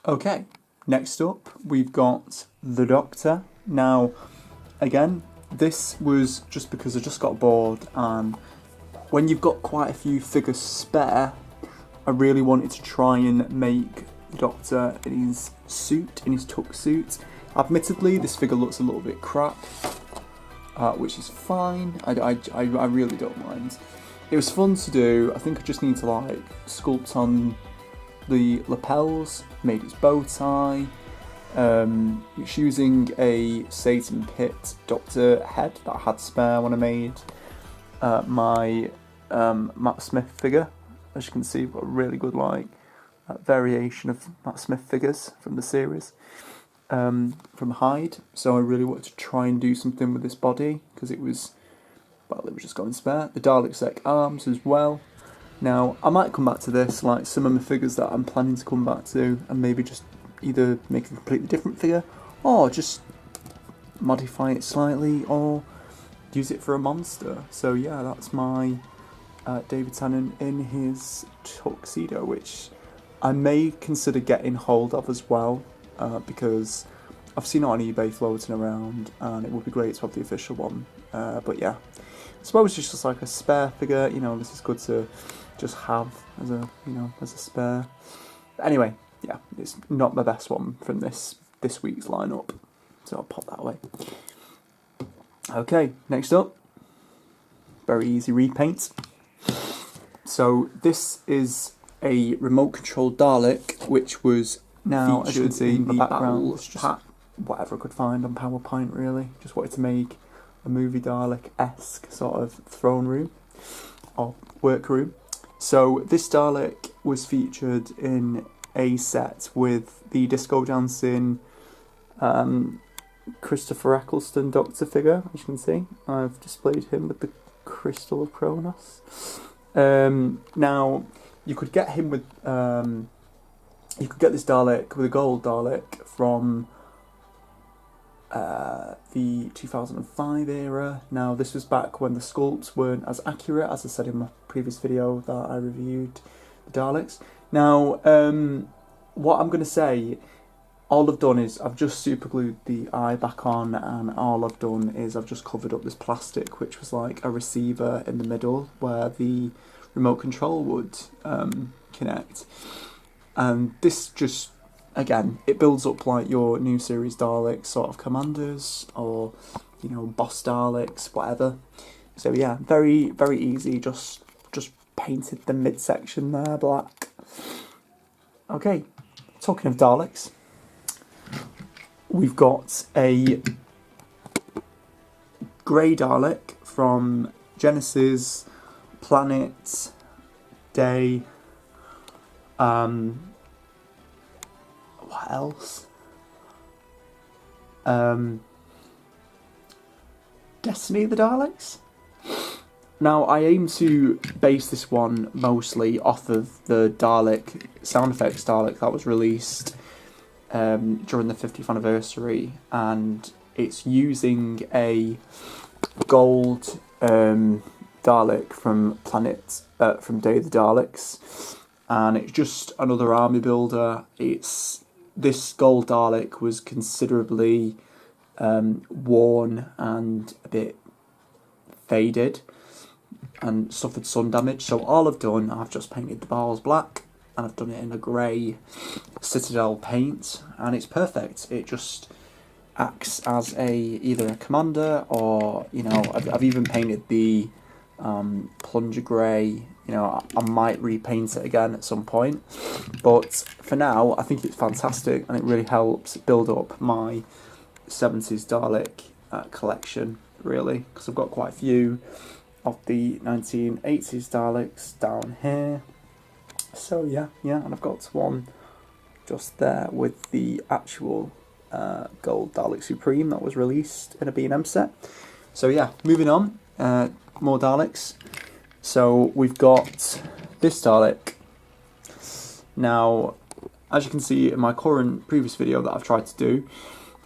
Okay, next up we've got the Doctor. Now, again, this was just because I just got bored, and when you've got quite a few figures spare, I really wanted to try and make the Doctor in his suit, in his tuck suit. Admittedly, this figure looks a little bit crap, which is fine. I really don't mind. It was fun to do. I think I just need to like sculpt on the lapels, made his bow tie. It's using a Satan Pit Doctor head that I had spare when I made my Matt Smith figure. As you can see, I've got a really good like variation of Matt Smith figures from the series, from Hyde. So I really wanted to try and do something with this body because it was just going spare. The Dalek arms as well. Now, I might come back to this, like some of my figures that I'm planning to come back to, and maybe just either make a completely different figure, or just modify it slightly, or use it for a monster. So yeah, that's my David Tennant in his tuxedo, which I may consider getting hold of as well, because I've seen it on eBay floating around, and it would be great to have the official one. But yeah, I suppose it's just like a spare figure, you know, this is good to just have as a, you know, as a spare. But anyway, yeah, it's not the best one from this week's lineup, so I'll pop that away. Okay, next up, very easy repaint. So this is a remote controlled Dalek, which was now, as you can see, in the background, just whatever I could find on PowerPoint really. Just wanted to make a Movie Dalek-esque sort of throne room or workroom. So this Dalek was featured in a set with the disco dancing Christopher Eccleston Doctor figure, as you can see. I've displayed him with the Crystal of Kronos. Now, you could get him with, you could get this Dalek with a gold Dalek from the 2005 era. Now, this was back when the sculpts weren't as accurate, as I said in my previous video that I reviewed the Daleks. Now, what I'm going to say, all I've done is I've just super glued the eye back on, and all I've done is I've just covered up this plastic, which was like a receiver in the middle where the remote control would connect. And this just, again, it builds up like your new series Daleks sort of commanders, or, you know, boss Daleks, whatever. So yeah, very, very easy, just painted the midsection there black. Okay, talking of Daleks, we've got a grey Dalek from Genesis, Planet, Day, what else? Destiny of the Daleks? Now, I aim to base this one mostly off of the Dalek, sound effects Dalek that was released during the 50th anniversary, and it's using a gold Dalek from Planet, from Day of the Daleks, and it's just another army builder. This gold Dalek was considerably worn and a bit faded and suffered sun damage, so all I've done, I've just painted the bars black, and I've done it in a grey citadel paint, and it's perfect. It just acts as either a commander, or, you know, I've even painted the plunger grey. You know, I might repaint it again at some point, but for now I think it's fantastic, and it really helps build up my 70s Dalek collection, really, because I've got quite a few of the 1980s Daleks down here. So yeah, and I've got one just there with the actual gold Dalek Supreme that was released in a B&M set. So yeah, moving on, more Daleks. So we've got this Dalek. Now, as you can see in my previous video that I've tried to do,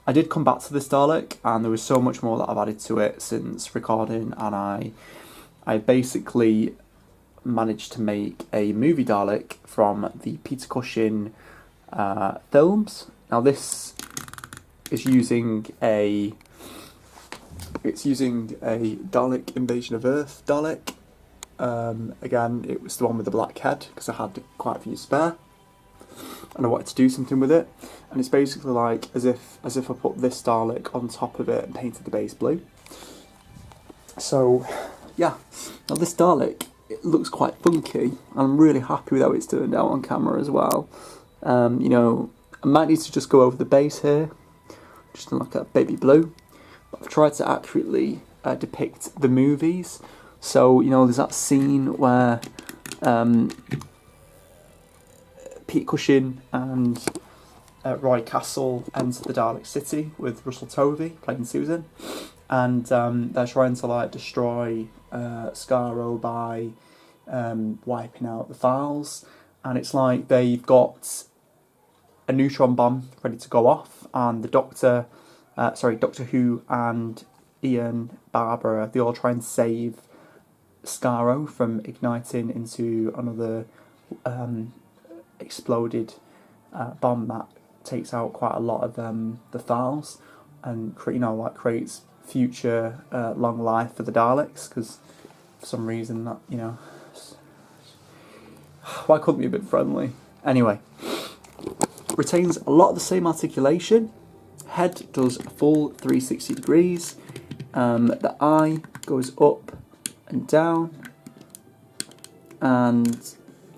I did come back to this Dalek, and there was so much more that I've added to it since recording, and I basically managed to make a Movie Dalek from the Peter Cushing films. Now this is using a Dalek Invasion of Earth Dalek. Again, it was the one with the black head because I had quite a few spare, and I wanted to do something with it. And it's basically like as if I put this Dalek on top of it and painted the base blue. So yeah, now this Dalek, it looks quite funky, and I'm really happy with how it's turned out on camera as well. You know, I might need to just go over the base here, just in like a baby blue. But I've tried to accurately depict the movies. So, you know, there's that scene where Pete Cushing and Roy Castle enter the Dalek City with Russell Tovey playing Susan, and they're trying to like destroy Skaro by wiping out the files, and it's like they've got a neutron bomb ready to go off, and the Doctor Who and Ian, Barbara, they all try and save Skaro from igniting into another exploded bomb that takes out quite a lot of the files, and creates future long life for the Daleks, because for some reason that, you know, why couldn't we be a bit friendly? Anyway, retains a lot of the same articulation. Head does a full 360 degrees. The eye goes up and down, and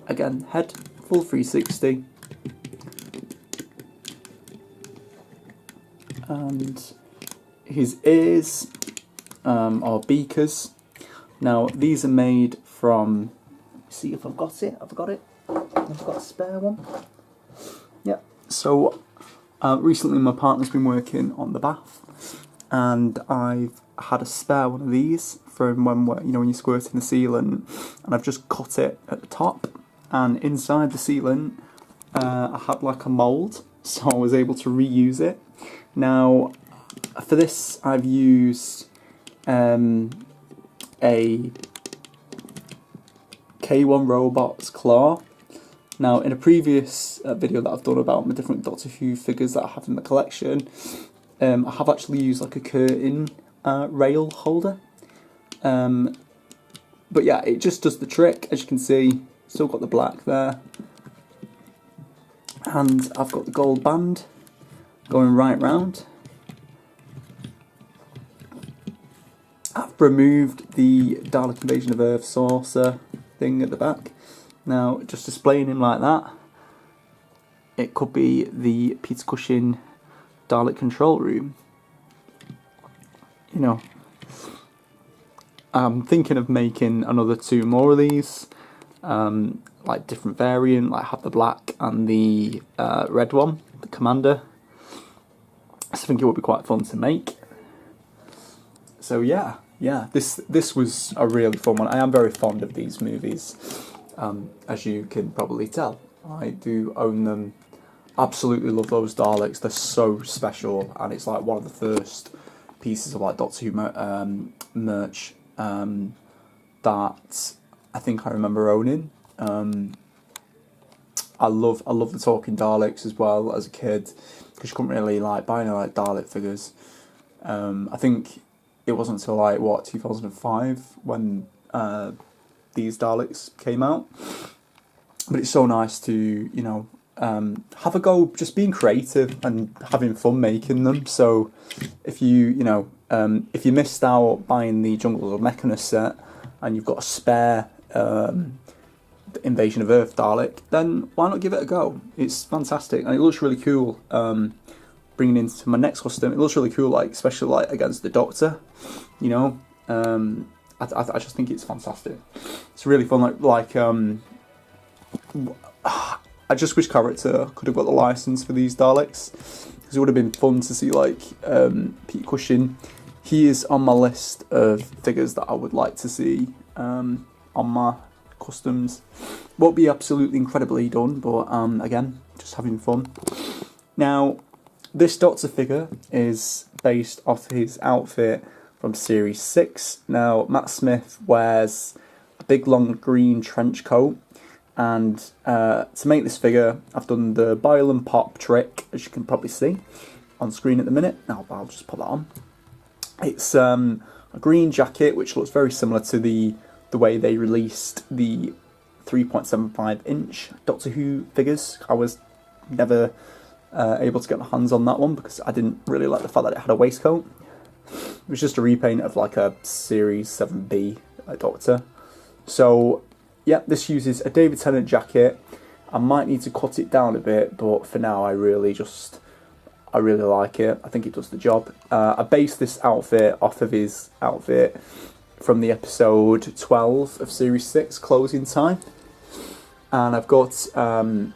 again, head full 360. And his ears are beakers. Now these are made from, see if I've got it. I've got a spare one. Yeah. So recently my partner's been working on the bath, and I've had a spare one of these from when you squirt in the sealant, and I've just cut it at the top, and inside the sealant I had like a mould, so I was able to reuse it. Now for this I've used a K1 Robot's claw. Now in a previous video that I've done about my different Doctor Who figures that I have in the collection, I have actually used like a curtain rail holder. But yeah, it just does the trick. As you can see, still got the black there. And I've got the gold band going right round. I've removed the Dalek Invasion of Earth saucer thing at the back. Now, just displaying him like that, it could be the Peter Cushing Dalek control room. You know, I'm thinking of making another 2 more of these, like different variant, like have the black and the red one, the Commander. So I think it would be quite fun to make. So yeah, this was a really fun one. I am very fond of these movies, as you can probably tell. I do own them. Absolutely love those Daleks. They're so special, and it's like one of the first pieces of like Doctor Who merch that I think I remember owning. I love the talking Daleks as well as a kid, because you couldn't really like buy any like Dalek figures. I think it wasn't until like 2005 when these Daleks came out. But it's so nice to have a go, just being creative and having fun making them. So if you missed out buying the Jungle of Mechanus set and you've got a spare Invasion of Earth Dalek, then why not give it a go? It's fantastic, and it looks really cool. Bringing into my next custom, it looks really cool, like especially like against the Doctor. I just think it's fantastic. It's really fun. I just wish character could have got the license for these Daleks, because it would have been fun to see like Pete Cushing. He is on my list of figures that I would like to see on my customs. Won't be absolutely incredibly done, but again, just having fun. Now, this Doctor figure is based off his outfit from Series 6. Now, Matt Smith wears a big long green trench coat, And to make this figure, I've done the boil and pop trick, as you can probably see on screen at the minute. Now I'll just put that on. It's a green jacket, which looks very similar to the way they released the 3.75 inch Doctor Who figures. I was never able to get my hands on that one because I didn't really like the fact that it had a waistcoat. It was just a repaint of like a Series 7B Doctor. So yeah, this uses a David Tennant jacket. I might need to cut it down a bit, but for now I really like it. I think it does the job. I based this outfit off of his outfit from the episode 12 of Series 6, Closing Time. And I've got a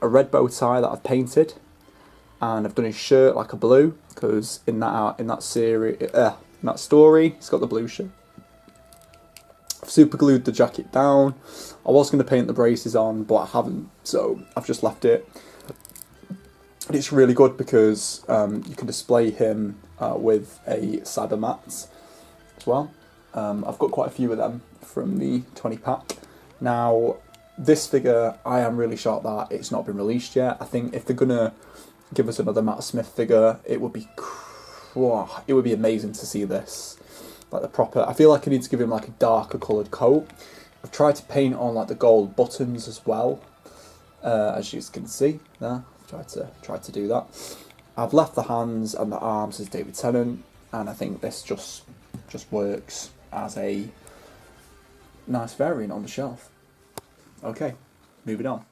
red bow tie that I've painted, and I've done his shirt like a blue because in that story, it's got the blue shirt. I've super glued the jacket down. I was going to paint the braces on, but I haven't, so I've just left it. And it's really good because you can display him with a cyber mat as well. I've got quite a few of them from the 20 pack. Now, this figure, I am really shocked that it's not been released yet. I think if they're gonna give us another Matt Smith figure, it would be amazing to see this, like the proper. I feel like I need to give him like a darker coloured coat. I've tried to paint on like the gold buttons as well, as you can see there. I've tried to do that. I've left the hands and the arms as David Tennant, and I think this just works as a nice variant on the shelf. Okay, moving on.